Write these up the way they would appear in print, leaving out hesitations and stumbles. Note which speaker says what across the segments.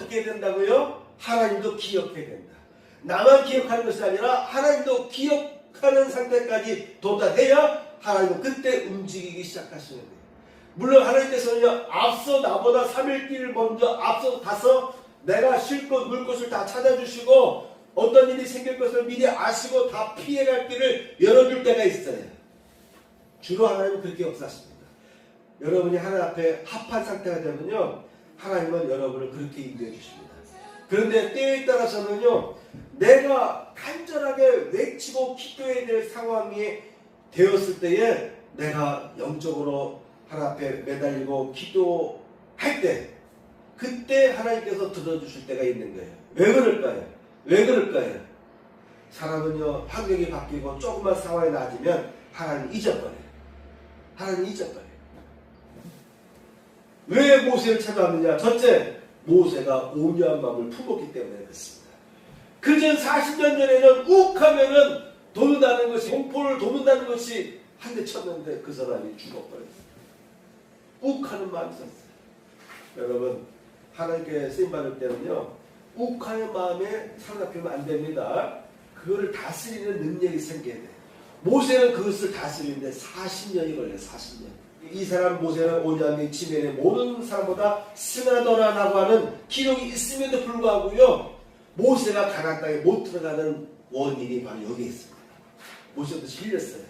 Speaker 1: 어떻게 해야 된다고요? 하나님도 기억해야 된다. 나만 기억하는 것이 아니라 하나님도 기억하는 상태까지 도달해야 하나님은 그때 움직이기 시작하시는 거예요. 물론 하나님께서는요, 앞서 나보다 3일 길 먼저 앞서 가서 내가 쉴 곳, 물 곳을 다 찾아주시고 어떤 일이 생길 것을 미리 아시고 다 피해갈 길을 열어줄 때가 있어요. 주로 하나님은 그렇게 역사하십니다. 여러분이 하나님 앞에 합한 상태가 되면요, 하나님은 여러분을 그렇게 인도해 주십니다. 그런데 때에 따라서는요, 내가 간절하게 외치고 기도해야 될 상황이 되었을 때에 내가 영적으로 하나님 앞에 매달리고 기도할 때 그때 하나님께서 들어주실 때가 있는 거예요. 왜 그럴까요? 왜 그럴까요? 사람은요, 환경이 바뀌고 조금만 상황이 나아지면 하나님 잊어버려요. 하나님 잊어버려요. 왜 모세를 찾아왔느냐? 첫째, 모세가 온유한 마음을 품었기 때문에 그렇습니다. 그전 40년 전에는 욱하면은 도는다는 것이, 공포를 도는다는 것이 한 대 쳤는데 그 사람이 죽어버렸어요. 욱하는 마음이 있었어요. 여러분, 하나님께 쓰임받을 때는요, 욱하는 마음에 사로잡히면 안 됩니다. 그거를 다스리는 능력이 생겨야 돼요. 모세는 그것을 다스리는데 40년이 걸려요. 40년. 이 사람 모세는 온유함이 지면에 모든 사람보다 승하더라라고 하는 기록이 있음에도 불구하고요, 모세가 가나안 땅에 못 들어가는 원인이 바로 여기에 있습니다. 모세도 질렸어요.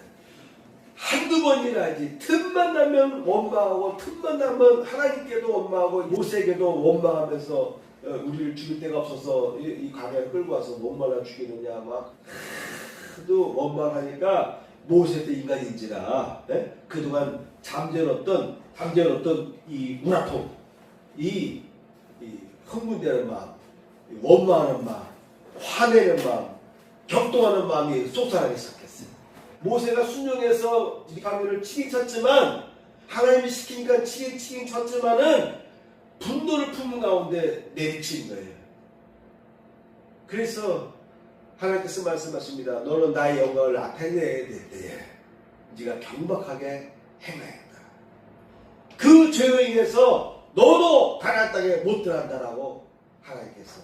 Speaker 1: 한두 번이라지. 틈만 나면 원망하고 틈만 나면 하나님께도 원망하고 모세에게도 원망하면서 우리를 죽일 데가 없어서 이 강에 끌고 와서 목말라 죽이느냐 막 하도 원망하니까 모세도 인간인지라 그동안 잠재웠던 이 우라통, 이 흥분되는 마음, 원망하는 마음, 화내는 마음, 격동하는 마음이 쏟아나기 시작했어요. 모세가 순종해서 이 가면을 치긴 쳤지만, 하나님이 시키니까 치긴 쳤지만은 분노를 품은 가운데 내리친 거예요. 그래서 하나님께서 말씀하십니다. 너는 나의 영광을 나타내야 될 때에 네가 경박하게 행하였다. 그 죄로 인해서 너도 가나안 땅에 못 들어간다라고 하나님께서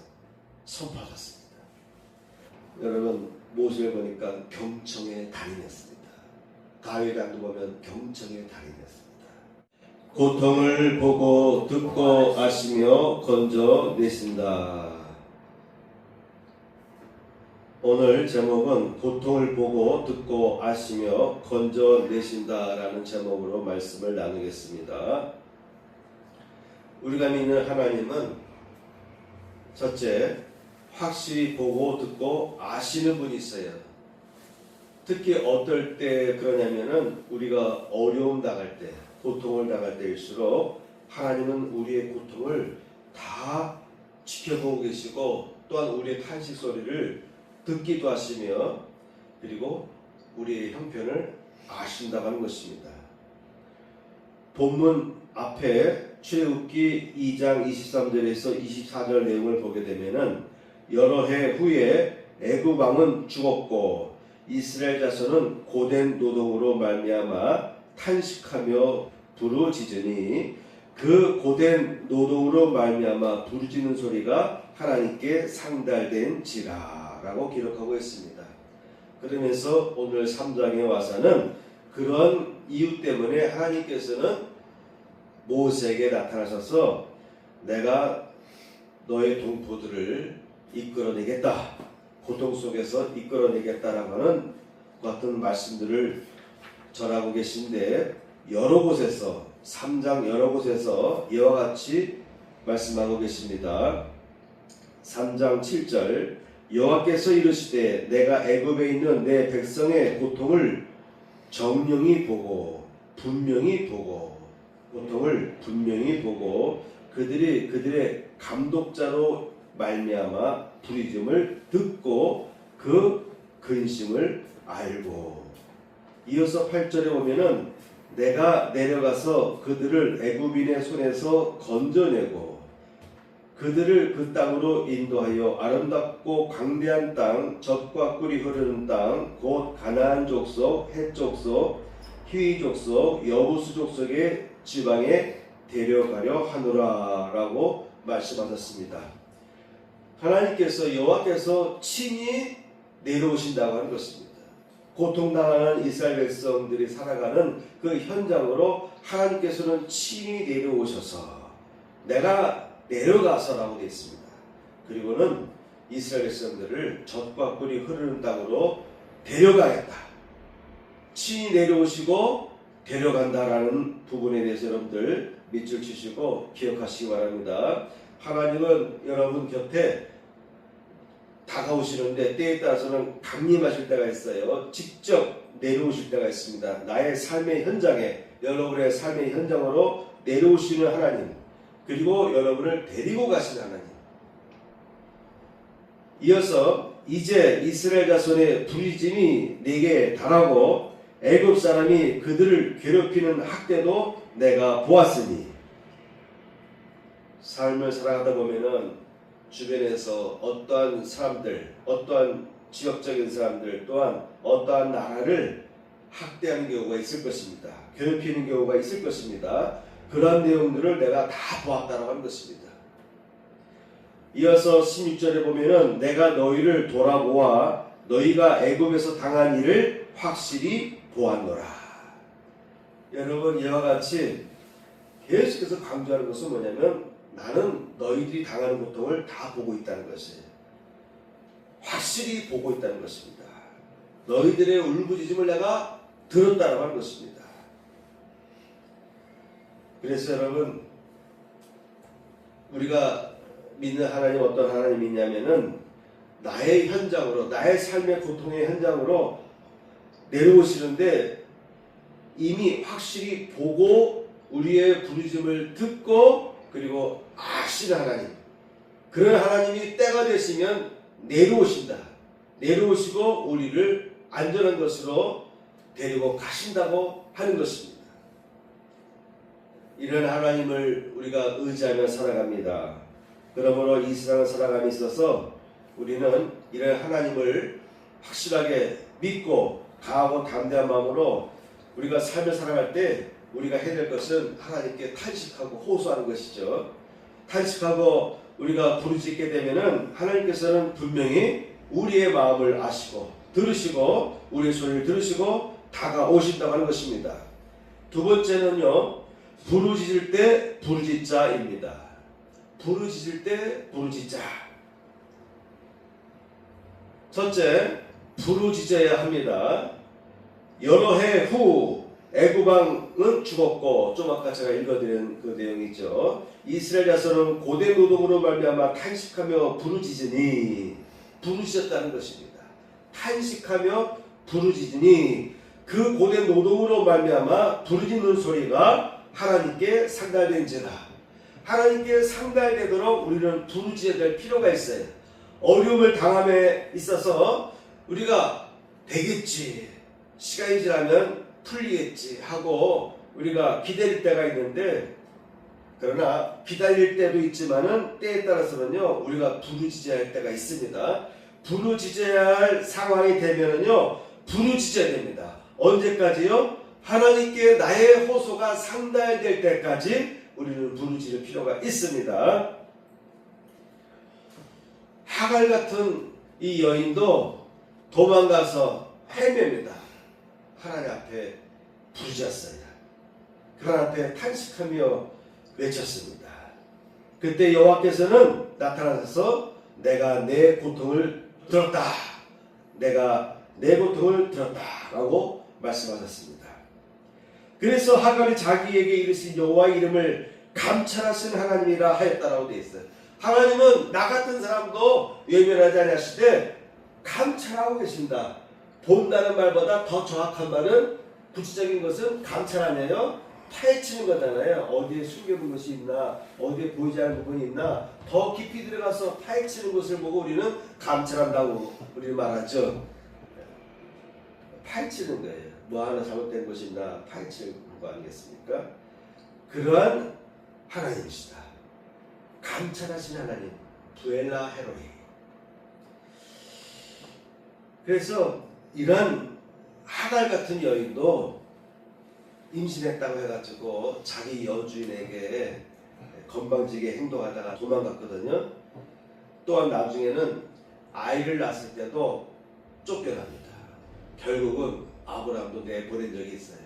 Speaker 1: 선포하셨습니다. 여러분, 모세를 보니까 경청의 달인이었습니다. 다윗왕도 보면 경청의 달인이었습니다. 고통을 보고 듣고 아시며 건져내신다. 오늘 제목은 고통을 보고 듣고 아시며 건져내신다라는 제목으로 말씀을 나누겠습니다. 우리가 믿는 하나님은 첫째, 확실히 보고 듣고 아시는 분이 있어요. 특히 어떨 때 그러냐면은 우리가 어려움 당할 때, 고통을 당할 때일수록 하나님은 우리의 고통을 다 지켜보고 계시고 또한 우리의 탄식 소리를 듣기도 하시며 그리고 우리의 형편을 아신다고 하는 것입니다. 본문 앞에 출애굽기 2장 23절에서 24절 내용을 보게 되면은 여러 해 후에 애굽 왕은 죽었고 이스라엘 자손은 고된 노동으로 말미암아 탄식하며 부르짖으니 그 고된 노동으로 말미암아 부르짖는 소리가 하나님께 상달된지라라고 기록하고 있습니다. 그러면서 오늘 3장에 와서는 그런 이유 때문에 하나님께서는 모세에게 나타나셔서 내가 너의 동포들을 이끌어내겠다, 고통 속에서 이끌어내겠다라고 하는 같은 말씀들을 전하고 계신데, 여러 곳에서 3장 여러 곳에서 이와 같이 말씀하고 계십니다. 3장 7절 여호와께서 이르시되 내가 애굽에 있는 내 백성의 고통을 정령히 보고 분명히 보고, 고통을 분명히 보고 그들의 감독자로 말미암아 부르짖음을 듣고 그 근심을 알고. 이어서 8절에 보면은 내가 내려가서 그들을 애굽인의 손에서 건져내고 그들을 그 땅으로 인도하여 아름답고 광대한 땅, 젖과 꿀이 흐르는 땅, 곧 가나안 족속, 헷 족속, 히위 족속, 여부수 족속의 지방에 데려가려 하노라 라고 말씀하셨습니다. 하나님께서 여호와께서 친히 내려오신다고 하는 것입니다. 고통당하는 이스라엘 백성들이 살아가는 그 현장으로 하나님께서는 친히 내려오셔서 내가 내려가서라고 되어 있습니다. 그리고는 이스라엘 백성들을 젖과 꿀이 흐르는 땅으로 데려가겠다. 친히 내려오시고 데려간다라는 부분에 대해서 여러분들 밑줄 치시고 기억하시기 바랍니다. 하나님은 여러분 곁에 다가오시는데 때에 따라서는 강림하실 때가 있어요. 직접 내려오실 때가 있습니다. 나의 삶의 현장에, 여러분의 삶의 현장으로 내려오시는 하나님, 그리고 여러분을 데리고 가시는 하나님. 이어서 이제 이스라엘 자손의 부르짖음이 내게 달하고 애굽 사람이 그들을 괴롭히는 학대도 내가 보았으니. 삶을 살아가다 보면은 주변에서 어떠한 사람들, 어떠한 지역적인 사람들 또한 어떠한 나라를 학대하는 경우가 있을 것입니다. 괴롭히는 경우가 있을 것입니다. 그러한 내용들을 내가 다 보았다고 하는 것입니다. 이어서 16절에 보면은 내가 너희를 돌아보아 너희가 애굽에서 당한 일을 확실히 보았노라. 여러분, 이와 같이 계속해서 강조하는 것은 뭐냐면 나는 너희들이 당하는 고통을 다 보고 있다는 것이에요. 확실히 보고 있다는 것입니다. 너희들의 울부짖음을 내가 들었다고 하는 것입니다. 그래서 여러분, 우리가 믿는 하나님 어떤 하나님이냐면은 나의 현장으로, 나의 삶의 고통의 현장으로 내려오시는데 이미 확실히 보고 우리의 부르짖음을 듣고 그리고 아시는 하나님, 그런 하나님이 때가 되시면 내려오신다. 내려오시고 우리를 안전한 것으로 데리고 가신다고 하는 것입니다. 이런 하나님을 우리가 의지하며 살아갑니다. 그러므로 이 세상을 살아감에 있어서 우리는 이런 하나님을 확실하게 믿고 강하고 담대한 마음으로 우리가 삶을 살아갈 때 우리가 해야 될 것은 하나님께 탄식하고 호소하는 것이죠. 탄식하고 우리가 부르짖게 되면은 하나님께서는 분명히 우리의 마음을 아시고 들으시고 우리의 소리를 들으시고 다가오신다고 하는 것입니다. 두 번째는요, 부르짖을 때 부르짖자입니다. 부르짖을 때 부르짖자. 첫째, 부르짖어야 합니다. 여러 해 후 애굽 왕은 죽었고, 좀 아까 제가 읽어드린 그 내용이죠. 이스라엘 자손은 고된 노동으로 말미암아 탄식하며 부르짖으니, 부르짖었다는 것입니다. 탄식하며 부르짖으니 그 고된 노동으로 말미암아 부르짖는 소리가 하나님께 상달된지라. 하나님께 상달되도록 우리는 부르짖어야 될 필요가 있어요. 어려움을 당함에 있어서 우리가 되겠지, 시간이 지나면 풀리겠지 하고 우리가 기다릴 때가 있는데, 그러나 기다릴 때도 있지만은 때에 따라서는요 우리가 부르짖어야 할 때가 있습니다. 부르짖어야 할 상황이 되면은요 부르짖어야 됩니다. 언제까지요? 하나님께 나의 호소가 상달될 때까지 우리는 부르짖을 필요가 있습니다. 하갈 같은 이 여인도 도망가서 헤맵니다. 하나님 앞에 부르짖었어요. 하나님 앞에 탄식하며 외쳤습니다. 그때 여호와께서는 나타나셔서 내가 내 고통을 들었다. 내가 내 고통을 들었다. 라고 말씀하셨습니다. 그래서 하갈이 자기에게 이르신 여호와의 이름을 감찰하시는 하나님이라 하였다라고 되어 있어요. 하나님은 나 같은 사람도 외면하지 아니하시되 감찰하고 계신다. 본다는 말보다 더 정확한 말은, 구체적인 것은 감찰하며요 파헤치는 거잖아요. 어디에 숨겨둔 것이 있나, 어디에 보이지 않는 부분이 있나, 더 깊이 들어가서 파헤치는 것을 보고 우리는 감찰한다고 우리는 말하죠. 파헤치는 거예요. 뭐 하나 잘못된 것이 있나 파헤치는 거 아니겠습니까? 그러한 하나님이시다. 감찰하신 하나님, 부엘라 헤로이. 그래서 이런 하갈 같은 여인도 임신했다고 해가지고 자기 여주인에게 건방지게 행동하다가 도망갔거든요. 또한 나중에는 아이를 낳았을 때도 쫓겨납니다. 결국은 아브라함도 내보낸 적이 있어요.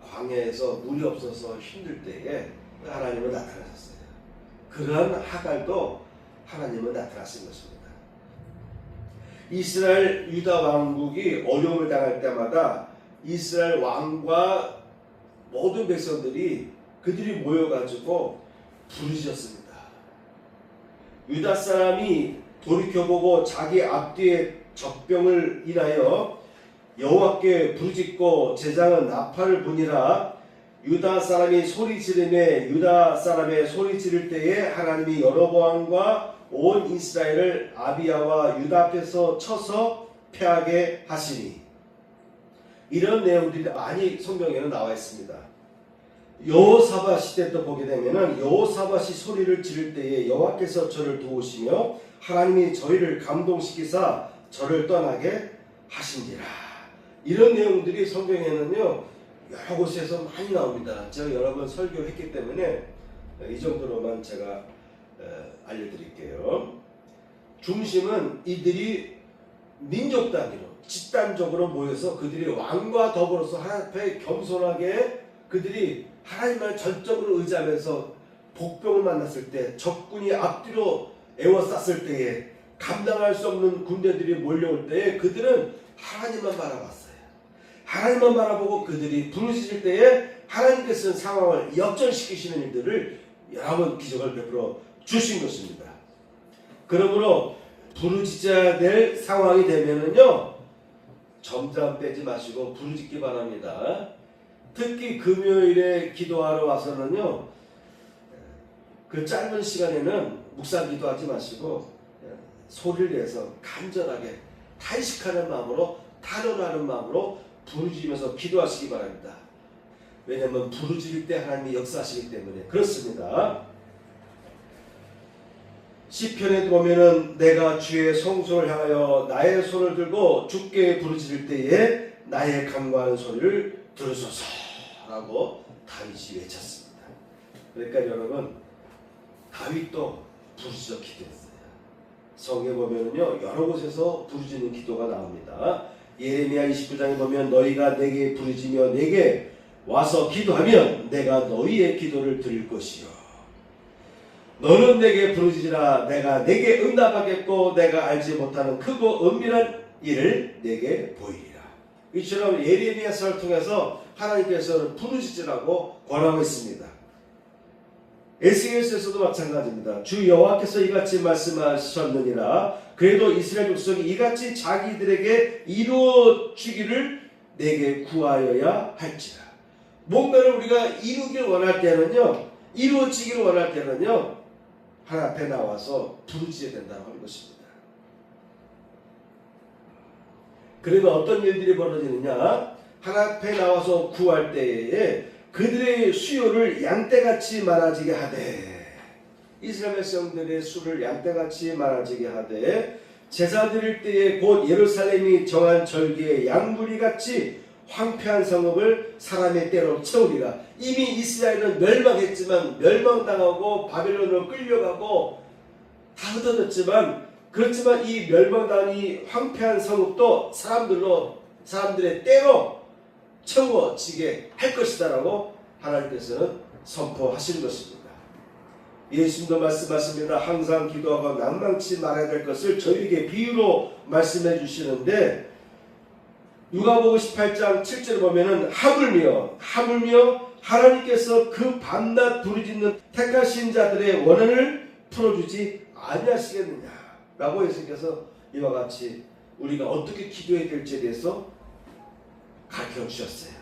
Speaker 1: 광야에서 물이 없어서 힘들 때에 하나님은 나타나셨어요. 그러한 하갈도 하나님은 나타나신 것입니다. 이스라엘 유다 왕국이 어려움을 당할 때마다 이스라엘 왕과 모든 백성들이 그들이 모여가지고 부르짖었습니다. 유다 사람이 돌이켜보고 자기 앞뒤의 적병을 인하여 여호와께 부르짖고 제장은 나팔을 부니라. 유다 사람이 소리 지르매 유다 사람의 소리 지를 때에 하나님이 여로보암과 온 이스라엘을 아비야와 유다 앞에서 쳐서 패하게 하시니. 이런 내용들이 많이 성경에는 나와 있습니다. 여호사밧 시대 때 보게 되면은 여호사밧이 소리를 지를 때에 여호와께서 저를 도우시며 하나님이 저희를 감동시키사 저를 떠나게 하신지라. 이런 내용들이 성경에는요 여러 곳에서 많이 나옵니다. 제가 여러 번 설교를 했기 때문에 이 정도로만 제가 알려드릴게요. 중심은 이들이 민족 단위로 집단적으로 모여서 그들이 왕과 더불어서 하나님 앞에 겸손하게 그들이 하나님을 전적으로 의지하면서 복병을 만났을 때 적군이 앞뒤로 에워쌌을 때에 감당할 수 없는 군대들이 몰려올 때에 그들은 하나님만 바라봤어요. 하나님만 바라보고 그들이 부르짖을 때에 하나님께서는 상황을 역전시키시는 일들을 여러 번 기적을 베풀어 주신 것입니다. 그러므로 부르짖어야 될 상황이 되면은요 점점 빼지 마시고 부르짖기 바랍니다. 특히 금요일에 기도하러 와서는요 그 짧은 시간에는 묵상 기도하지 마시고 소리를 내서 간절하게 탄식하는 마음으로 탄원하는 마음으로 부르짖으면서 기도하시기 바랍니다. 왜냐하면 부르짖을 때 하나님이 역사하시기 때문에 그렇습니다. 시편에 보면은 내가 주의 성소를 향하여 나의 손을 들고 주께 부르짖을 때에 나의 간구하는 소리를 들으소서라고 다윗이 외쳤습니다. 그러니까 여러분 다윗도 부르짖어 기도했어요. 성경에 보면은요 여러 곳에서 부르짖는 기도가 나옵니다. 예레미야 29장에 보면 너희가 내게 부르짖며 내게 와서 기도하면 내가 너희의 기도를 들을 것이요 너는 내게 부르짖으라 내가 내게 응답하겠고 내가 알지 못하는 크고 은밀한 일을 내게 보이리라. 이처럼 예레미야서를 통해서 하나님께서는 부르짖으라고 권하고 있습니다. 에스겔서에서도 마찬가지입니다. 주 여호와께서 이같이 말씀하셨느니라 그래도 이스라엘 족속이 이같이 자기들에게 이루어 주기를 내게 구하여야 할지라. 뭔가를 우리가 이루기를 원할 때는요 이루어지기를 원할 때는요 하나님 앞에 나와서 부르짖어야 된다고 하는 것입니다. 그러면 어떤 일들이 벌어지느냐 하나님 앞에 나와서 구할 때에 그들의 수요를 양떼같이 많아지게 하되 이스라엘 백성들의 수를 양떼같이 많아지게 하되 제사 드릴 때에 곧 예루살렘이 정한 절기에 양무리같이 황폐한 성읍을 사람의 때로 채우리라. 이미 이스라엘은 멸망했지만 멸망당하고 바벨론으로 끌려가고 다 흩어졌지만 그렇지만 이 멸망당한 이 황폐한 성읍도 사람들의 때로 채워지게 할 것이다라고 하나님께서는 선포하시는 것입니다. 예수님도 말씀하십니다. 항상 기도하고 낭망치 말아야 될 것을 저희에게 비유로 말씀해 주시는데 누가복음 18장 7절을 보면은 하물며 하나님께서 그 밤낮 부르짖는 택하신 자들의 원한을 풀어주지 아니하시겠느냐라고 예수님께서 이와 같이 우리가 어떻게 기도해야 될지에 대해서 가르쳐 주셨어요.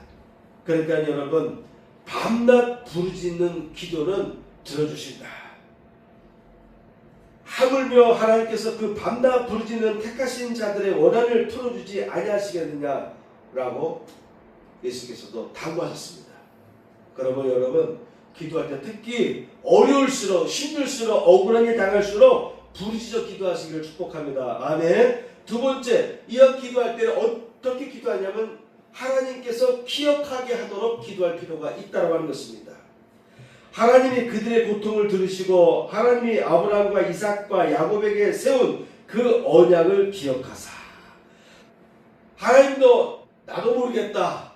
Speaker 1: 그러니까 여러분 밤낮 부르짖는 기도는 들어주신다. 하물며 하나님께서 그 밤낮 부르짖는 택하신 자들의 원한을 풀어주지 아니하시겠느냐라고 예수께서도 당부하셨습니다. 그러면 여러분 기도할 때 특히 어려울수록 힘들수록 억울한 일 당할수록 부르짖어 기도하시기를 축복합니다. 아멘. 두 번째 이와 기도할 때는 어떻게 기도하냐면 하나님께서 기억하게 하도록 기도할 필요가 있다고 하는 것입니다. 하나님이 그들의 고통을 들으시고 하나님이 아브라함과 이삭과 야곱에게 세운 그 언약을 기억하사. 하나님도 나도 모르겠다.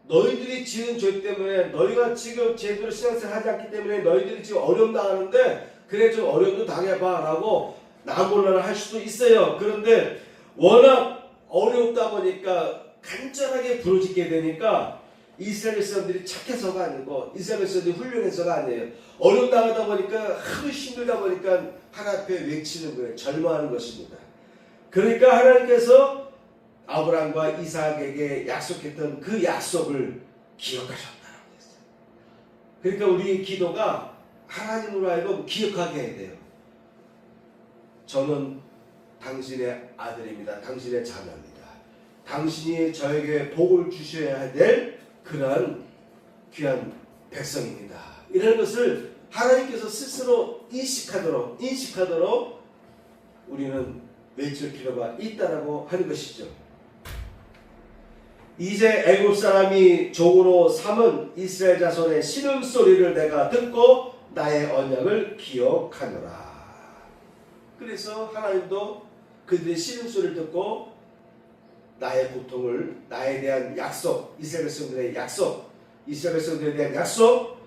Speaker 1: 너희들이 지은 죄 때문에 너희가 지금 제대로 신앙생활 하지 않기 때문에 너희들이 지금 어려움 당하는데 그래 좀 어려움도 당해봐 라고 나몰라라 할 수도 있어요. 그런데 워낙 어렵다 보니까 간절하게 부르짖게 되니까 이스라엘 백성들이 착해서가 아니고 이스라엘 백성들이 훌륭해서가 아니에요. 어려움 당하다 보니까 하도 힘들다 보니까 하나님 앞에 외치는 거예요. 절망하는 것입니다. 그러니까 하나님께서 아브라함과 이삭에게 약속했던 그 약속을 기억하셨다라고 했어요. 그러니까 우리 기도가 하나님으로 하여금 기억하게 해야 돼요. 저는 당신의 아들입니다. 당신의 자녀입니다. 당신이 저에게 복을 주셔야 될 그러한 귀한 백성입니다. 이런 것을 하나님께서 스스로 인식하도록 우리는 외칠 필요가 있다라고 하는 것이죠. 이제 애굽 사람이 종으로 삼은 이스라엘 자손의 신음소리를 내가 듣고 나의 언약을 기억하노라. 그래서 하나님도 그들의 신음소리를 듣고 나의 고통을, 나에 대한 약속, 이스라엘 백성들의 약속, 이스라엘 백성들에 대한 약속,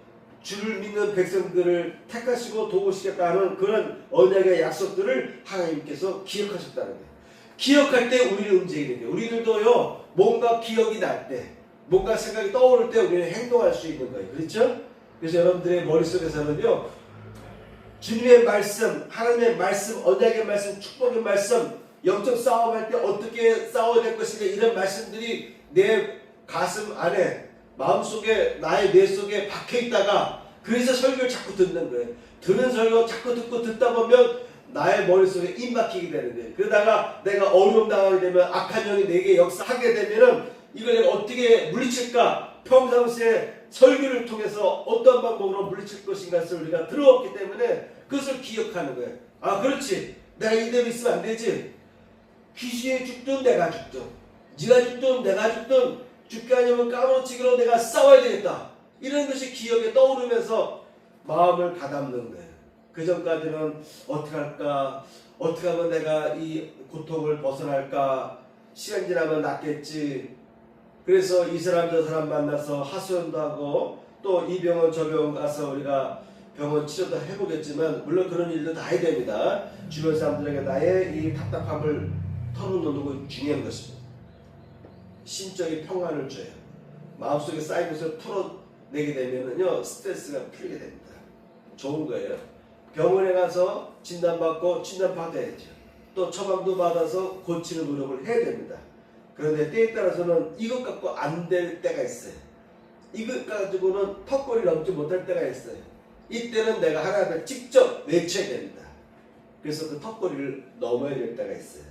Speaker 1: 주를 믿는 백성들을 택하시고 도우시겠다 하는 그런 언약의 약속들을 하나님께서 기억하셨다는 거예요. 기억할 때 우리는 움직이는 거예요. 우리들도요, 뭔가 기억이 날 때, 뭔가 생각이 떠오를 때 우리는 행동할 수 있는 거예요. 그렇죠? 그래서 여러분들의 머릿속에서는요, 주님의 말씀, 하나님의 말씀, 언약의 말씀, 축복의 말씀, 영적 싸움할 때 어떻게 싸워야 될 것인가 이런 말씀들이 내 가슴 안에, 마음속에, 나의 뇌 속에 박혀있다가 그래서 설교를 자꾸 듣는 거예요. 듣는 설교 자꾸 듣다 보면 나의 머릿속에 임박히게 되는 거예요. 그러다가 내가 어려움 당하게 되면 악한 영이 내게 역사하게 되면은 이걸 내가 어떻게 물리칠까? 평상시에 설교를 통해서 어떤 방법으로 물리칠 것인가를 우리가 들어왔기 때문에 그것을 기억하는 거예요. 아, 그렇지. 내가 이대로 있으면 안 되지. 귀신이 죽든 내가 죽든 네가 죽든 내가 죽든 죽게 하려면 까무러치기로 내가 싸워야 되겠다. 이런 것이 기억에 떠오르면서 마음을 가다듬는 거예요. 그 전까지는 어떻게 할까? 어떻게 하면 내가 이 고통을 벗어날까? 시간 지나면 낫겠지. 그래서 이 사람 저 사람 만나서 하소연도 하고 또 이 병원 저 병원 가서 우리가 병원 치료도 해보겠지만 물론 그런 일도 다 해야 됩니다. 주변 사람들에게 나의 이 답답함을 털어놓는 거 중요한 것입니다. 심적인 평안을 줘요. 마음속에 쌓인 것을 풀어내게 되면은요 스트레스가 풀리게 됩니다. 좋은 거예요. 병원에 가서 진단받고 진단받아야죠. 또 처방도 받아서 고치는 노력을 해야 됩니다. 그런데 때에 따라서는 이것 갖고 안 될 때가 있어요. 이것 가지고는 턱걸이 넘지 못할 때가 있어요. 이때는 내가 하나님을 직접 외쳐야 됩니다. 그래서 그 턱걸이를 넘어야 될 때가 있어요.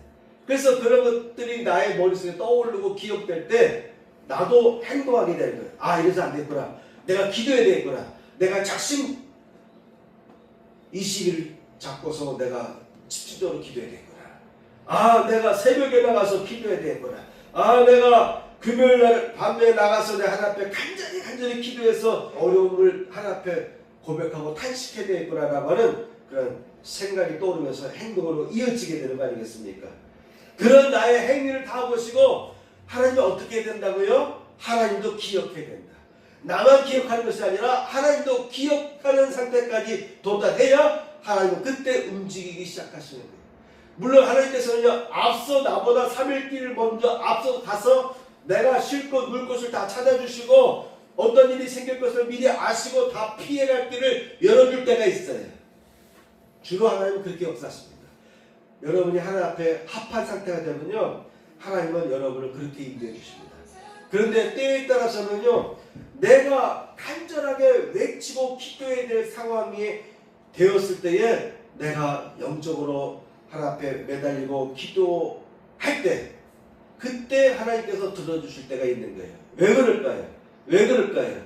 Speaker 1: 그래서 그런 것들이 나의 머릿속에 떠오르고 기억될 때 나도 행동하게 되는 거예요. 아, 이래서 안 됐구나. 내가 기도해야 되겠구나. 내가 작심 20일 잡고서 내가 집중적으로 기도해야 되겠구나. 아, 내가 새벽에 나가서 기도해야 되겠구나. 아, 내가 금요일날 밤에 나가서 내 하나님 앞에 간절히 기도해서 어려움을 하나님 앞에 고백하고 탄식해야 되겠구나라고 하는 그런 생각이 떠오르면서 행동으로 이어지게 되는 거 아니겠습니까? 그런 나의 행위를 다 보시고 하나님이 어떻게 해야 된다고요? 하나님도 기억해야 된다. 나만 기억하는 것이 아니라 하나님도 기억하는 상태까지 도달해야 하나님은 그때 움직이기 시작하시는 거예요. 물론 하나님께서는요, 앞서 나보다 3일 길을 먼저 앞서 가서 내가 쉴 곳, 물 곳을 다 찾아주시고 어떤 일이 생길 것을 미리 아시고 다 피해갈 길을 열어줄 때가 있어요. 주로 하나님은 그렇게 역사하십니다. 여러분이 하나님 앞에 합한 상태가 되면요, 하나님은 여러분을 그렇게 인도해 주십니다. 그런데 때에 따라서는요, 내가 간절하게 외치고 기도해야 될 상황이 되었을 때에 내가 영적으로 하나님 앞에 매달리고 기도할 때 그때 하나님께서 들어주실 때가 있는 거예요. 왜 그럴까요? 왜 그럴까요?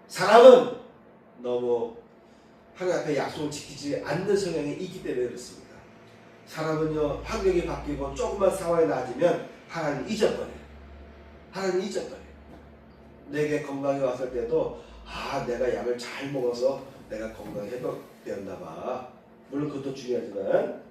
Speaker 1: 사람은 너무 하나님 앞에 약속을 지키지 않는 성향이 있기 때문에 그렇습니다. 사람은요, 환경이 바뀌고 조금만 상황이 나아지면 하나님 잊어버려요. 하나님 잊어버려요. 내게 건강이 왔을 때도 아, 내가 약을 잘 먹어서 내가 건강 회복되었나 봐. 물론 그것도 중요하지만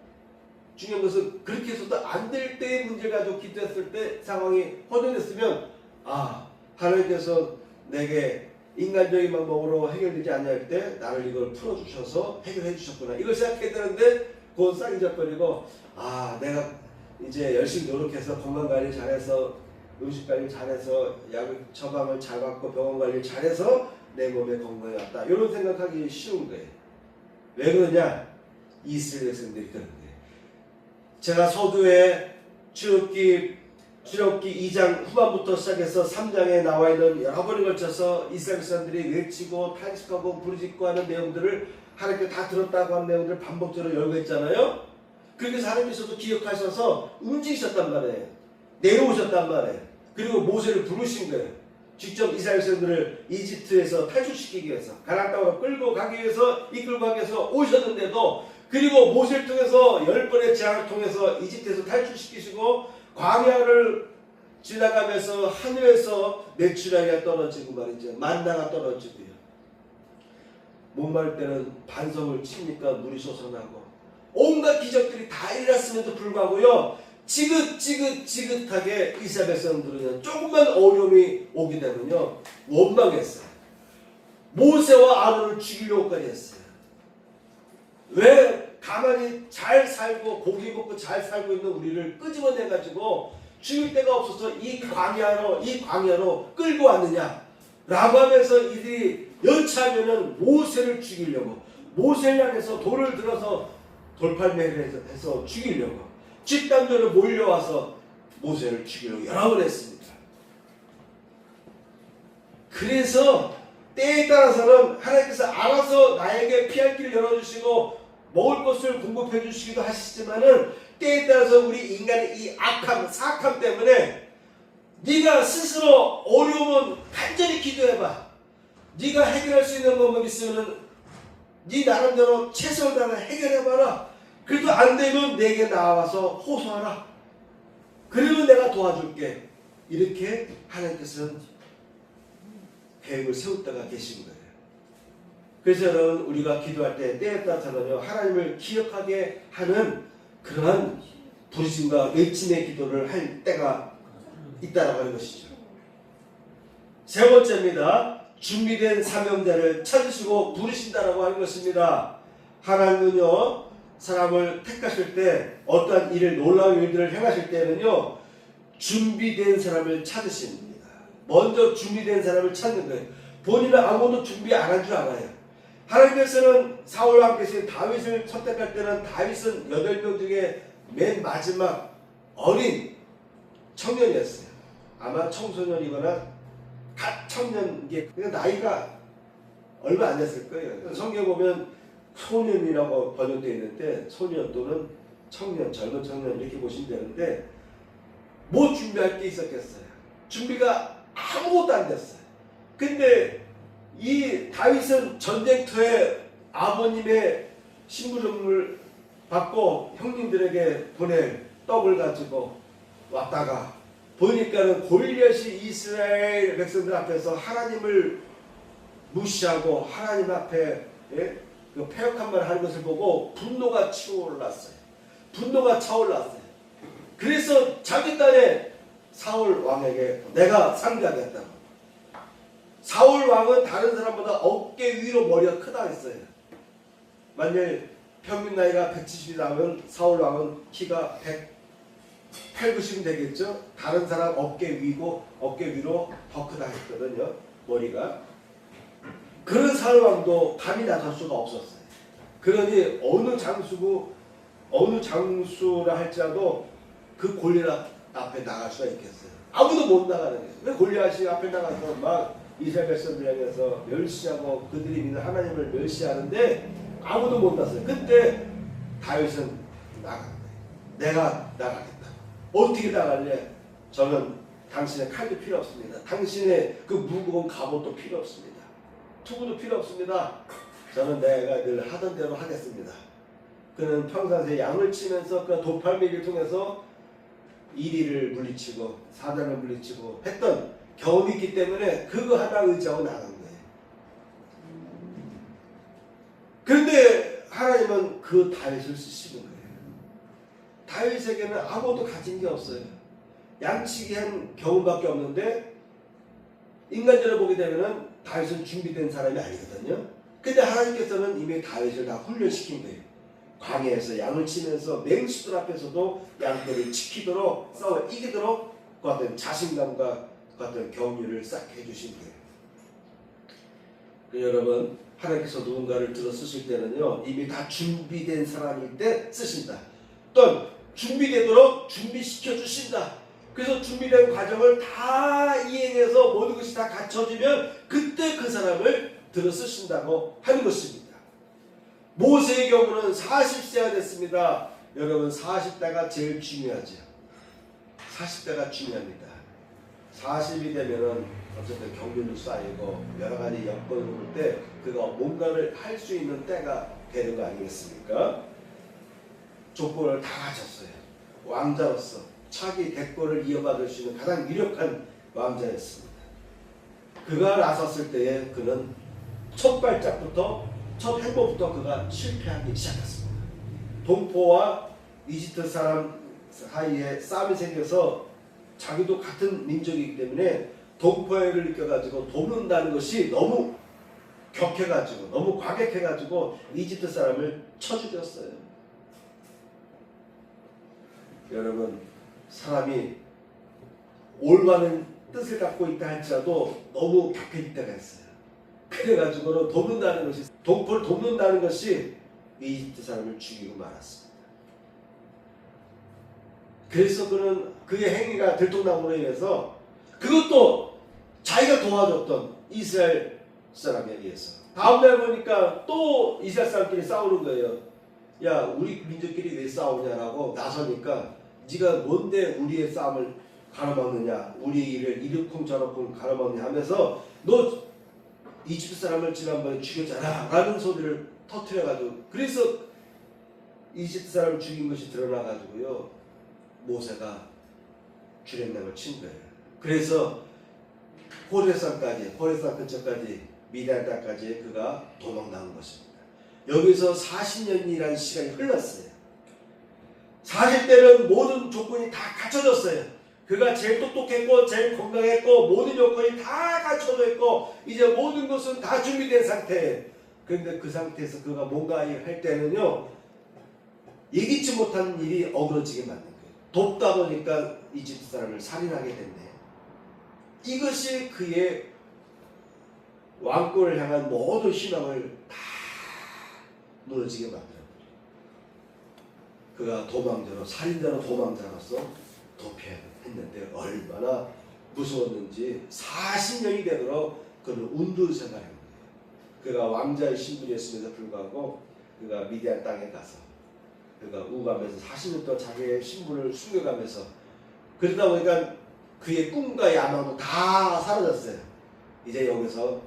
Speaker 1: 중요한 것은 그렇게 해서도 안 될 때의 문제를 가지고 기도했을 때 상황이 호전됐으면 아, 하나님께서 내게 인간적인 방법으로 해결되지 않을 때 나를 이걸 풀어주셔서 해결해 주셨구나. 이걸 생각해야 되는데 그건 싹 잊어버리고 아, 내가 이제 열심히 노력해서 건강관리 잘해서 음식관리 잘해서 약 처방을 잘 받고 병원관리 잘해서 내 몸에 건강이 왔다. 이런 생각하기 쉬운 거예요. 왜 그러냐? 이스라엘 백성들이 그런 거예요. 제가 서두에 출애굽기 2장 후반부터 시작해서 3장에 나와 있는 여러 번에 걸쳐서 이스라엘 백성들이 외치고 탄식하고 부르짖고 하는 내용들을 하나님께 다 들었다고 하는 내용들을 반복적으로 열고 있잖아요. 그래서 하나님께서도 기억하셔서 움직이셨단 말이에요. 내려오셨단 말이에요. 그리고 모세를 부르신 거예요. 직접 이스라엘 백성들을 이집트에서 탈출시키기 위해서 가나안 땅으로 끌고 가기 위해서 이끌고 가기 위해서 오셨는데도 그리고 모세를 통해서 10번의 재앙을 통해서 이집트에서 탈출시키시고 광야를 지나가면서 하늘에서 메추라기가 떨어지고 말이죠. 만나가 떨어지고요. 목마를 때는 반석을 치니까 물이 솟아나고 온갖 기적들이 다 일어났음에도 불구하고요. 지긋하게 이스라엘 백성들은 조금만 어려움이 오게 되면요. 원망했어요. 모세와 아론을 죽이려고까지 했어요. 왜 가만히 잘 살고 고기 먹고 잘 살고 있는 우리를 끄집어내가지고 죽일 데가 없어서 이 광야로 끌고 왔느냐 라고 하면서 이들이 여차하면은 모세를 죽이려고 모세를 향해서 돌을 들어서 돌팔매를 해서 죽이려고 집단적으로 몰려와서 모세를 죽이려고 여러 번 했습니다. 그래서 때에 따라서는 하나님께서 알아서 나에게 피할 길을 열어주시고 먹을 것을 공급해 주시기도 하시지만은 때에 따라서 우리 인간의 이 악함, 사악함 때문에 네가 스스로 어려우면 간절히 기도해봐. 네가 해결할 수 있는 방법이 있으면 네 나름대로 최선을 다해 해결해봐라. 그래도 안 되면 내게 나와서 호소하라. 그러면 내가 도와줄게. 이렇게 하나님께서는 계획을 세웠다가 계신 거예요. 그래서 여러분 우리가 기도할 때 때에 따라서는요 하나님을 기억하게 하는 그러한 부르심과 외침의 기도를 할 때가 있다라고 하는 것이죠. 세 번째입니다. 준비된 사명자를 찾으시고 부르신다라고 하는 것입니다. 하나님은요 사람을 택하실 때 어떠한 일을 놀라운 일들을 행하실 때는요 준비된 사람을 찾으십니다. 먼저 준비된 사람을 찾는 거예요. 본인은 아무도 준비 안 한 줄 알아요. 하나님께서는 사울과 함께 계신 다윗을 선택할 때는 다윗은 8명 중에 맨 마지막 어린 청년이었어요. 아마 청소년이거나 갓 청년기 나이가 얼마 안 됐을 거예요. 성경 보면 소년이라고 번역되어 있는데 소년 또는 청년, 젊은 청년 이렇게 보시면 되는데 뭐 준비할 게 있었겠어요. 준비가 아무것도 안 됐어요. 근데 이 다윗은 전쟁터에 아버님의 심부름을 받고 형님들에게 보낼 떡을 가지고 왔다가 보니까는 골리앗이 이스라엘 백성들 앞에서 하나님을 무시하고 하나님 앞에 그 패역한 말 하는 것을 보고 분노가 치올랐어요. 분노가 차올랐어요. 그래서 자기 딸의 사울 왕에게 내가 상대하겠다고. 사울 왕은 다른 사람보다 어깨 위로 머리가 크다 했어요. 만일 평균 나이가 170이 나면 사울 왕은 키가 108, 90은 되겠죠. 다른 사람 어깨 위고 어깨 위로 더 크다 했거든요. 머리가. 그런 사울 왕도 감히 나설 수가 없었어요. 그러니 어느 장수라 할지라도 그 골리앗 앞에 나갈 수가 있겠어요. 아무도 못 나가는 거예요. 왜 골리앗이 앞에 나가서 막 이스라엘 백성들 향해서 멸시하고 그들이 믿는 하나님을 멸시하는데 아무도 못 났어요. 그때 다윗은 나간다. 내가 나가겠다. 어떻게 나갈래? 저는 당신의 칼도 필요 없습니다. 당신의 그 무거운 갑옷도 필요 없습니다. 투구도 필요 없습니다. 저는 내가 늘 하던 대로 하겠습니다. 그는 평상시에 양을 치면서 그 도팔매기를 통해서 이리를 물리치고 사단을 물리치고 했던 경험이 있기 때문에 그거 하나 의지하고 나간 거예요. 그런데 하나님은 그 다윗을 쓰시는 거예요. 다윗에게는 아무것도 가진 게 없어요. 양치기한 경험밖에 없는데 인간적으로 보게 되면 다윗은 준비된 사람이 아니거든요. 근데 하나님께서는 이미 다윗을 다 훈련시킨 거예요. 광야에서 양을 치면서 맹수들 앞에서도 양들을 지키도록 싸워 이기도록 그 같은 자신감과 그 같은 격려를 싹 해주신 거예요. 여러분, 하나님께서 누군가를 들어 쓰실 때는요, 이미 다 준비된 사람일 때 쓰신다. 또 준비되도록 준비시켜 주신다. 그래서 준비된 과정을 다 이행해서 모든 것이 다 갖춰지면 그때 그 사람을 들어 쓰신다고 하는 것입니다. 모세의 경우는 40세가 됐습니다. 여러분, 40대가 제일 중요하죠. 40대가 중요합니다. 40이 되면은 어쨌든 경륜도 쌓이고 여러 가지 여건을 볼 때 그가 뭔가를 할 수 있는 때가 되는 거 아니겠습니까? 조건을 다 갖췄어요. 왕자로서 차기 대권을 이어받을 수 있는 가장 유력한 왕자였습니다. 그가 나섰을 때에 그는 첫 발짝부터 첫 행보부터 그가 실패하기 시작했습니다. 동포와 이집트 사람 사이에 싸움이 생겨서 자기도 같은 민족이기 때문에 동포애를 느껴가지고 돕는다는 것이 너무 격해가지고 너무 과격해가지고 이집트 사람을 쳐 죽였어요. 여러분, 사람이 올바른 뜻을 갖고 있다 할지라도 너무 격해질 때가 있어요. 그래가지고 돕는다는 것이, 동포를 돕는다는 것이 이집트 사람을 죽이고 말았습니다. 그래서 그는 그의 행위가 들통남으로 인해서 그것도 자기가 도와줬던 이스라엘 사람에 의해서 다음날 보니까 또 이스라엘 사람끼리 싸우는 거예요. 야, 우리 민족끼리 왜 싸우냐라고 나서니까 네가 뭔데 우리의 싸움을 가로막느냐, 우리 일을 이러쿵저러쿵 가로막느냐 하면서 너 이집트 사람을 지난번에 죽였잖아 라는 소리를 터뜨려가지고, 그래서 이집트 사람을 죽인 것이 드러나가지고요, 모세가 주랭랑을 친 거예요. 그래서 호레산 근처까지 미디안 땅까지 그가 도망나온 것입니다. 여기서 40년이라는 시간이 흘렀어요. 40대는 모든 조건이 다 갖춰졌어요. 그가 제일 똑똑했고 제일 건강했고 모든 요건이 다 갖춰져 있고 이제 모든 것은 다 준비된 상태예요. 그런데 그 상태에서 그가 뭔가 할 때는요, 예기치 못한 일이 어그러지게 만든 거예요. 돕다 보니까 이집트 사람을 살인하게 됐네요. 이것이 그의 왕권을 향한 모든 희망을 다 무너지게 만들어버려요. 그가 도망자로, 살인자로 도망자로서 도피했는데 얼마나 무서웠는지 40년이 되도록 그는 운두 생활을 했는데, 그가 왕자의 신분이었음에도 불구하고 그가 미디안 땅에 가서 그가 우가면서 40년 동안 자기의 신분을 숨겨가면서, 그러다 보니까 그의 꿈과 야망도 다 사라졌어요. 이제 여기서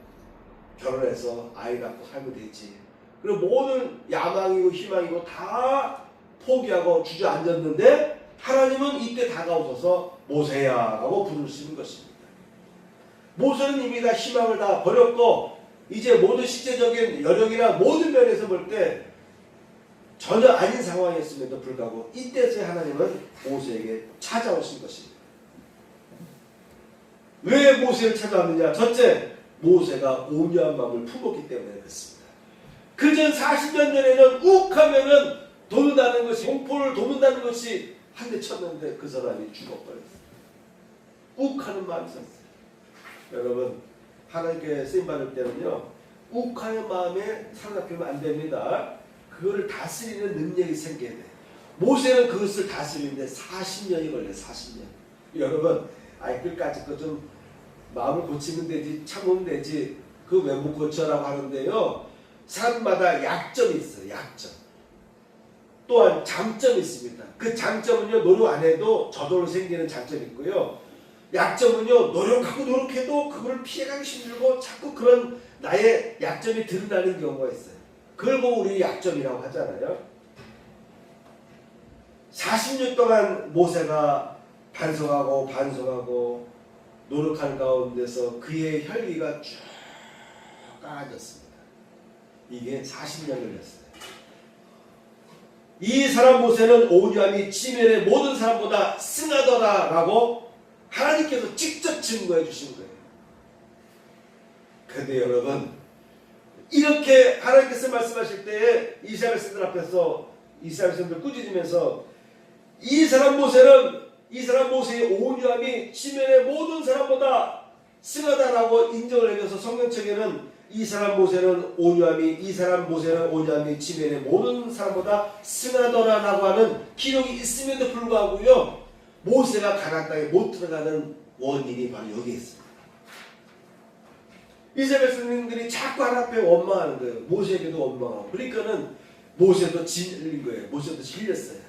Speaker 1: 결혼해서 아이 갖고 살면 되지. 그리고 모든 야망이고 희망이고 다 포기하고 주저앉았는데 하나님은 이때 다가오셔서 모세야 하고 부르시는 것입니다. 모세는 이미 다 희망을 다 버렸고 이제 모든 실제적인 여력이나 모든 면에서 볼 때 전혀 아닌 상황이었음에도 불구하고 이때서야 하나님은 모세에게 찾아오신 것입니다. 왜 모세를 찾아왔느냐? 첫째, 모세가 온유한 마음을 품었기 때문에 그렇습니다. 그전 40년 전에는 욱하면은 돕는다는 것이, 공포를 돕는다는 것이 한 대 쳤는데 그 사람이 죽어버렸어요. 욱하는 마음이 있었어요. 여러분, 하나님께 쓰임받을 때는요, 욱하는 마음에 사로잡히면 안 됩니다. 그거를 다스리는 능력이 생겨야 돼요. 모세는 그것을 다스리는데 40년이 걸려요. 40년. 여러분, 끝까지 그 좀 마음을 고치면 되지, 참으면 되지, 그거 왜 못 고쳐라고 하는데요, 사람마다 약점이 있어요. 약점. 또한 장점이 있습니다. 그 장점은요, 노력 안 해도 저절로 생기는 장점이 있고요, 약점은요, 노력하고 노력해도 그걸 피해가기 힘들고 자꾸 그런 나의 약점이 드러나는 경우가 있어요. 그걸 보고 우리 약점이라고 하잖아요. 40년 동안 모세가 반성하고 노력하는 가운데서 그의 혈기가 쭉 강해졌습니다. 이게 40년 걸렸어요. 이 사람 모세는 온유함이 지면의 모든 사람보다 승하더라라고 하나님께서 직접 증거해 주신 거예요. 그런데 여러분, 이렇게 하나님께서 말씀하실 때에 이스라엘 백성들 앞에서 이스라엘 백성들 꾸짖으면서 이 사람 모세의 온유함이 지면의 모든 사람보다 승하다라고 인정을 해줘서 성경책에는 이 사람 모세는 온유함이 지면의 모든 사람보다 승하더라라고 하는 기록이 있음에도 불구하고요, 모세가 가나안 땅에 못 들어가는 원인이 바로 여기에 있습니다. 이스라엘 백성들이 자꾸 하나님 앞에 원망하는 거예요. 모세에게도 원망하고. 그러니까는 모세도 질린 거예요. 모세도 질렸어요.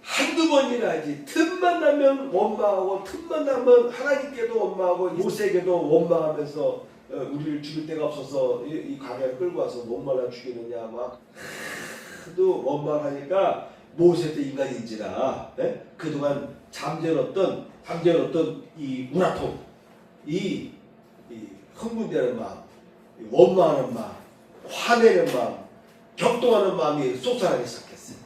Speaker 1: 한두 번이라지 틈만 나면 원망하고, 틈만 나면 하나님께도 원망하고, 모세에게도 원망하면서 우리를 죽일 데가 없어서 이 광야를 끌고 와서 목말라 죽이느냐 막 하도 원망하니까 모세도 인간인지라 그동안 잠재웠던 이 우라통, 이 흥분되는 마음, 원망하는 마음, 화내는 마음, 격동하는 마음이 쏟아나기 시작했어요.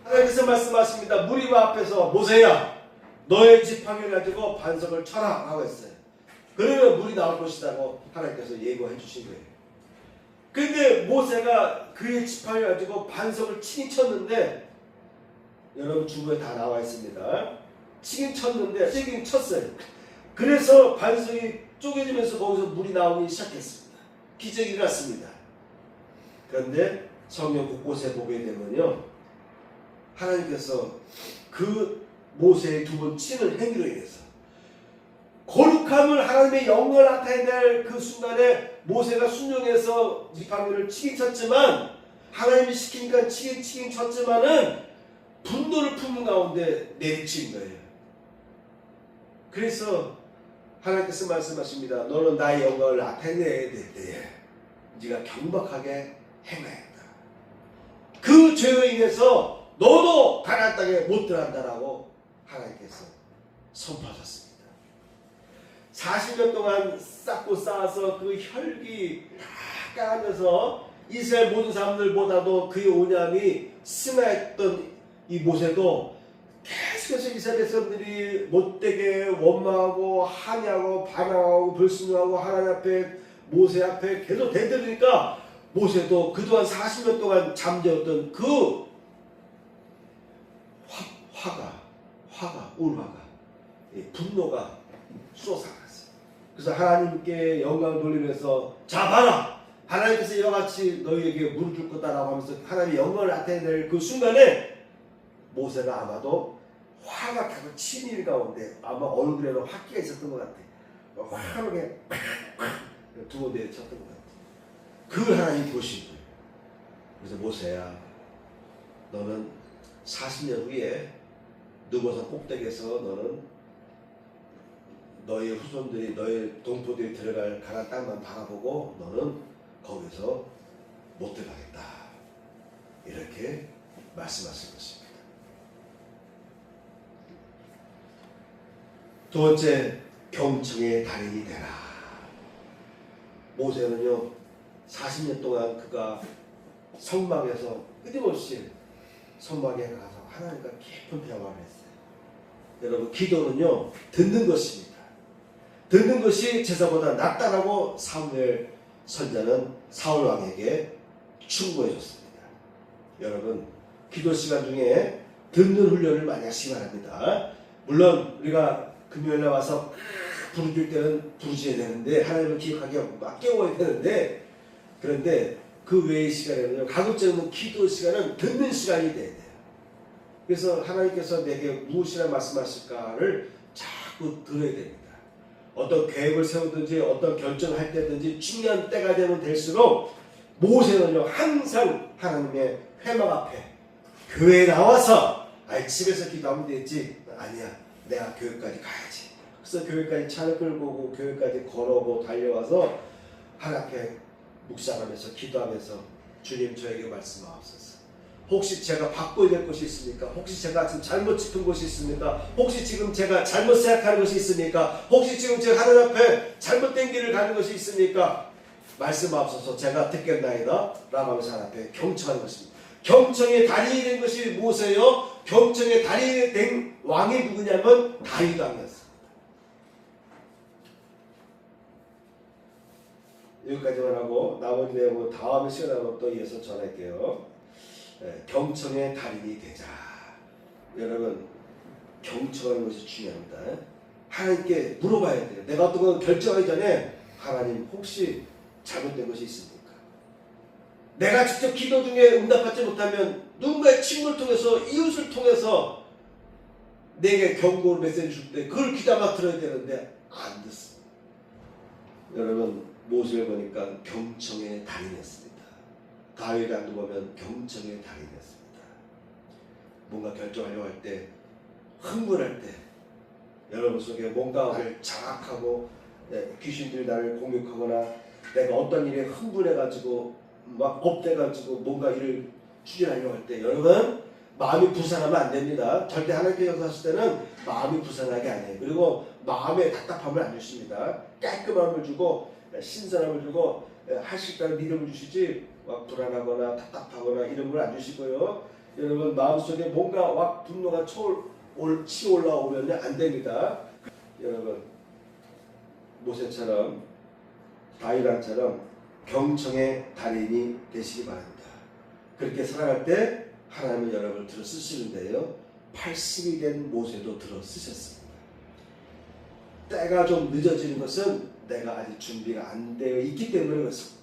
Speaker 1: 하나님께서 말씀하십니다. 무리바 앞에서 모세야, 너의 지팡이를 가지고 반석을 쳐라 라고 했어요. 그러면 물이 나올 것이라고 하나님께서 예고해 주신 거예요. 그런데 모세가 그의 지팡이를 가지고 반석을 치긴 쳤는데, 여러분 주부에 다 나와 있습니다. 치긴 쳤어요. 그래서 반석이 쪼개지면서 거기서 물이 나오기 시작했습니다. 기적이 일어났습니다. 그런데 성경 곳곳에 보게 되면요, 하나님께서 그 모세의 두 번 치는 행위로 인해서 거룩함을, 하나님의 영광을 나타내낼 그 순간에 모세가 순종해서 지팡이를 치긴 쳤지만, 하나님이 시키니까 치긴 쳤지만은 분노를 품는 가운데 내리친 거예요. 그래서 하나님께서 말씀하십니다. 너는 나의 영광을 나타내야 될 때에 네가 경박하게 행하였다. 그 죄로 인해서 너도 가나안 땅에 못 들어간다라고 하나님께서 선포하셨습니다. 40년 동안 쌓고 쌓아서 그 혈기 다 까면서 이스라엘 모든 사람들보다도 그의 온유함이 승하였던 이 모세도 계속해서 이스라엘 백성들이 못되게 원망하고 항의하고 반항하고 불순종하고 하나님 앞에, 모세 앞에 계속 대들으니까 모세도 그동안 40년 동안 잠재웠던 그 울화가, 분노가 쏟아나갔어요. 그래서 하나님께 영광을 돌리면서, 자 봐라, 하나님께서 이와 같이 너희에게 물을 줄 거다라고 하면서 하나님의 영광을 나타내는 그 순간에 모세가 아마도 화가 타고 치밀 가운데 아마 얼굴에는 화기가 있었던 것 같아. 화하게 두 번 내리쳤던 것 같아. 그걸 하나님이 보신 거예요. 그래서 모세야, 너는 40년 후에 느보산 꼭대기에서 너는 너의 후손들이, 너의 동포들이 들어갈 가나안 땅만 바라보고 너는 거기서 못 들어가겠다. 이렇게 말씀하신 것입니다. 두 번째, 경청의 달인이 되라. 모세는요, 40년 동안 그가 성막에서 끊임없이 성막에 가서 하나님과 깊은 대화를 했어요. 여러분, 기도는요, 듣는 것입니다. 듣는 것이 제사보다 낫다라고 사무엘 선자는 사울 왕에게 충고해 줬습니다. 여러분, 기도 시간 중에 듣는 훈련을 많이 하시기 바랍니다. 물론 우리가 금요일에 와서 부르줄 때는 부르셔야 되는데, 하나님을 기억하게 막 깨워야 되는데, 그런데 그 외의 시간에는요, 가급적이면 기도 시간은 듣는 시간이 돼야 돼요. 그래서 하나님께서 내게 무엇이라 말씀하실까를 자꾸 들어야 됩니다. 어떤 계획을 세우든지 어떤 결정을 할 때든지 중요한 때가 되면 될수록 모세는요, 항상 하나님의 회막 앞에 교회에 나와서, 집에서 기도하면 되지, 아니야, 내가 교회까지 가야지. 그래서 교회까지 차를 끌고 오고 교회까지 걸어오고 달려와서 하나님께 묵상하면서 기도하면서, 주님 저에게 말씀하옵소서. 혹시 제가 바꿔야 될 것이 있습니까? 혹시 제가 지금 잘못 짚은 것이 있습니까? 혹시 지금 제가 잘못 생각하는 것이 있습니까? 혹시 지금 제가 하나님 앞에 잘못된 길을 가는 것이 있습니까? 말씀하옵소서 제가 듣겠나이다 라고 하면서 하나님께 경청하는 것입니다. 경청의 달인이 된 것이 모세요. 경청의 달인이 된 왕이 누구냐면 다윗 왕이었습니다. 여기까지만 하고 나머지 내용은 다음 시간으로 또 이어서 전할게요. 경청의 달인이 되자. 여러분 경청하는 것이 중요합니다. 하나님께 물어봐야 돼요. 내가 어떤 거 결정하기 전에 하나님 혹시 잘못된 것이 있습니까? 내가 직접 기도 중에 응답받지 못하면 누군가의 친구를 통해서 이웃을 통해서 내게 경고 메시지 줄 때 그걸 귀담아 들어야 되는데 안 듣습니다. 여러분 모세를 보니까 경청의 달인이었습니다. 다윗 왕도 보면 경청의 달인이었습니다. 뭔가 결정하려고 할 때 흥분할 때 여러분 속에 뭔가를 자각하고 귀신들이 나를 공격하거나 내가 어떤 일에 흥분해가지고 막 업돼가지고 뭔가 일을 추진하려고 할 때 여러분 마음이 부산하면 안 됩니다. 절대 하나님께 역사하실 때는 마음이 부산하게 안 해요. 그리고 마음에 답답함을 안 주십니다. 깔끔함을 주고 신선함을 주고 할 수 있다는 믿음을 주시지 막 불안하거나 답답하거나 이런 걸 안 주시고요. 여러분 마음속에 뭔가 막 분노가 치어 올라오면 안 됩니다. 여러분 모세처럼 다윗 왕처럼 경청의 달인이 되시기 바랍니다. 그렇게 살아갈 때 하나님은 여러분을 들어 쓰시는데요. 80이 된 모세도 들어 쓰셨습니다. 때가 좀 늦어지는 것은 내가 아직 준비가 안 되어 있기 때문에 그렇습니다.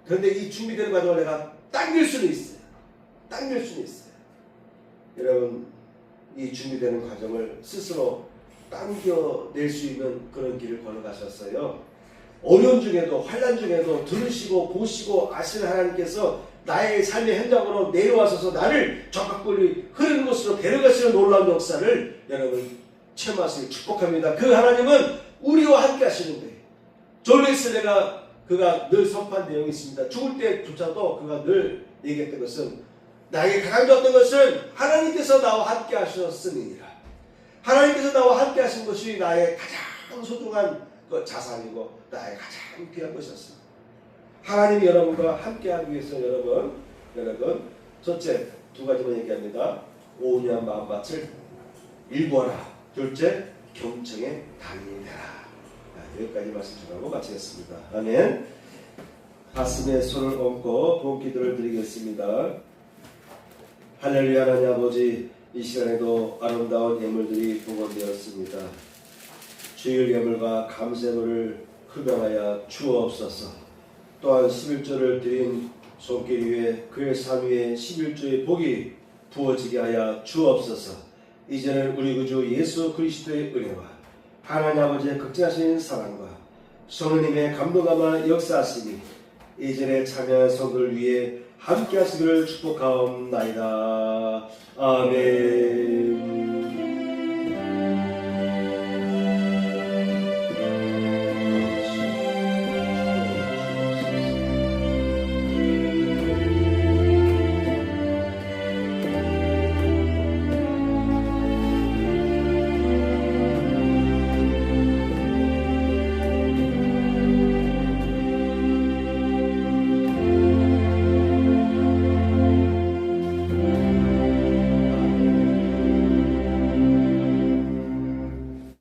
Speaker 1: 그런데 이 준비되는 과정을 내가 당길 수는 있어요. 당길 수는 있어요. 여러분 이 준비되는 과정을 스스로 당겨낼 수 있는 그런 길을 걸어가셨어요. 어려움 중에도 환난 중에도 들으시고 보시고 아시는 하나님께서 나의 삶의 현장으로 내려와서서 나를 적각골이 흐르는 곳으로 데려가시는 놀라운 역사를 여러분 체험하시길 축복합니다. 그 하나님은 우리와 함께 하시는 거예요. 졸리스레가 그가 늘 선포한 내용이 있습니다. 죽을 때조차도 그가 늘 얘기했던 것은 나에게 가장 좋았던 것은 하나님께서 나와 함께 하셨음이니라. 하나님께서 나와 함께 하신 것이 나의 가장 소중한 자산이고 나의 가장 귀한 것이었습니다. 하나님이 여러분과 함께하기 위해서 여러분 첫째 두 가지만 얘기합니다. 온유한 마음밭을 일구어라. 둘째 경청의 달인이 되라. 여기까지 말씀 전하고 마치겠습니다. 아멘. 가슴에 손을 얹고 본기도를 드리겠습니다. 할렐루야. 하나님 아버지 이 시간에도 아름다운 예물들이 복원되었습니다. 주일 예물과 감사노를 흡양하여 주옵소서. 또한 11조를 드린 손길 위에 그의 삶 위에 11조의 복이 부어지게 하여 주옵소서. 이제는 우리 구주 예수 그리스도의 은혜와 하나님 아버지의 극진하신 사랑과 성령님의 감동감화 역사하시니 이전에 참여한 성도를 위해 함께 하시기를 축복하옵나이다. 아멘.